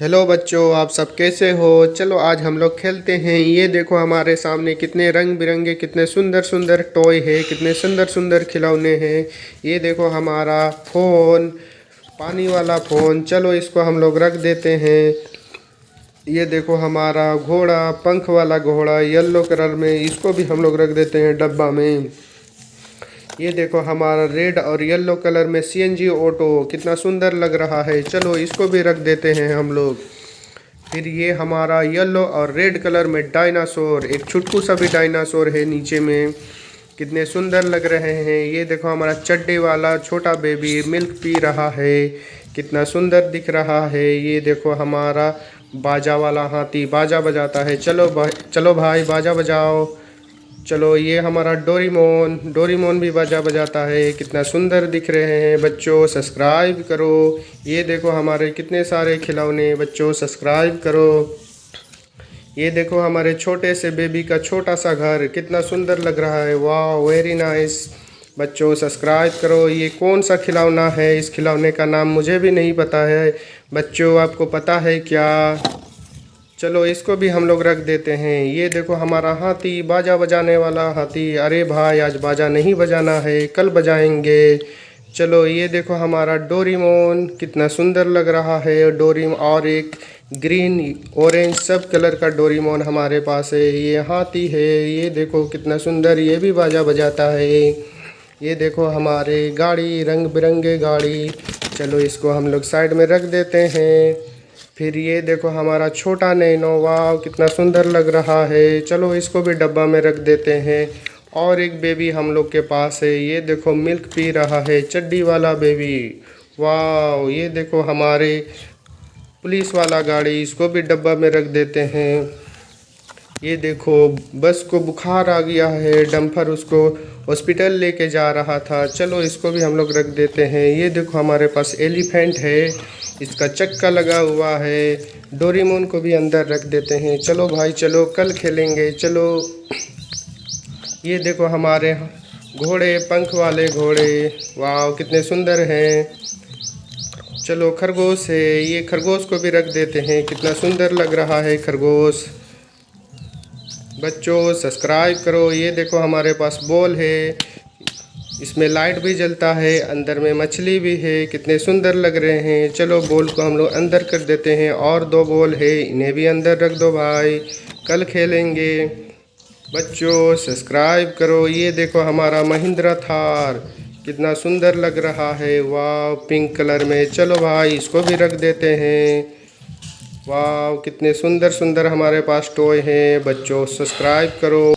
Hello बच्चों, आप सब कैसे हो। चलो आज हम लोग खेलते हैं। ये देखो हमारे सामने कितने रंग बिरंगे, कितने सुंदर सुंदर टॉय है, कितने सुंदर सुंदर खिलौने हैं। ये देखो हमारा फ़ोन, पानी वाला फ़ोन। चलो इसको हम लोग रख देते हैं। ये देखो हमारा घोड़ा, पंख वाला घोड़ा येलो कलर में, इसको भी हम लोग रख देते हैं डब्बा में। ये देखो हमारा रेड और येलो कलर में सीएनजी ऑटो, कितना सुंदर लग रहा है। चलो इसको भी रख देते हैं हम लोग। फिर ये हमारा येलो और रेड कलर में डायनासोर, एक छुटकू सा भी डायनासोर है नीचे में, कितने सुंदर लग रहे हैं। ये देखो हमारा चड्डी वाला छोटा बेबी मिल्क पी रहा है, कितना सुंदर दिख रहा है। ये देखो हमारा बाजा वाला हाथी बाजा बजाता है। चलो भाई बाजा बजाओ। चलो ये हमारा डोरीमोन, डोरीमोन भी बाजा बजाता है, कितना सुंदर दिख रहे हैं। बच्चों सब्सक्राइब करो। ये देखो हमारे कितने सारे खिलौने, बच्चों सब्सक्राइब करो। ये देखो हमारे छोटे से बेबी का छोटा सा घर, कितना सुंदर लग रहा है। वाह वेरी नाइस। बच्चों सब्सक्राइब करो। ये कौन सा खिलौना है, इस खिलौने का नाम मुझे भी नहीं पता है। बच्चों आपको पता है क्या। चलो इसको भी हम लोग रख देते हैं। ये देखो हमारा हाथी, बाजा बजाने वाला हाथी। अरे भाई आज बाजा नहीं बजाना है, कल बजाएंगे। चलो ये देखो हमारा डोरीमोन, कितना सुंदर लग रहा है डोरीमोन। और एक ग्रीन ऑरेंज सब कलर का डोरीमोन हमारे पास है। ये हाथी है, ये देखो कितना सुंदर, ये भी बाजा बजाता है। ये देखो हमारे गाड़ी, रंग बिरंगे गाड़ी। चलो इसको हम लोग साइड में रख देते हैं। फिर ये देखो हमारा छोटा नैनो, वाव कितना सुंदर लग रहा है। चलो इसको भी डब्बा में रख देते हैं। और एक बेबी हम लोग के पास है, ये देखो मिल्क पी रहा है, चड्डी वाला बेबी। वाव ये देखो हमारे पुलिस वाला गाड़ी, इसको भी डब्बा में रख देते हैं। ये देखो बस को बुखार आ गया है, डम्फर उसको हॉस्पिटल लेके जा रहा था। चलो इसको भी हम लोग रख देते हैं। ये देखो हमारे पास एलिफेंट है, इसका चक्का लगा हुआ है। डोरीमोन को भी अंदर रख देते हैं। चलो भाई चलो कल खेलेंगे। चलो ये देखो हमारे घोड़े, पंख वाले घोड़े, वाह कितने सुंदर हैं। चलो खरगोश है, ये खरगोश को भी रख देते हैं, कितना सुंदर लग रहा है खरगोश। बच्चों सब्सक्राइब करो। ये देखो हमारे पास बॉल है, इसमें लाइट भी जलता है, अंदर में मछली भी है, कितने सुंदर लग रहे हैं। चलो बॉल को हम लोग अंदर कर देते हैं। और दो बॉल है, इन्हें भी अंदर रख दो भाई, कल खेलेंगे। बच्चों सब्सक्राइब करो। ये देखो हमारा महिंद्रा थार, कितना सुंदर लग रहा है, वाह पिंक कलर में। चलो भाई इसको भी रख देते हैं। वाह कितने सुंदर सुंदर हमारे पास टॉय हैं। बच्चों सब्सक्राइब करो।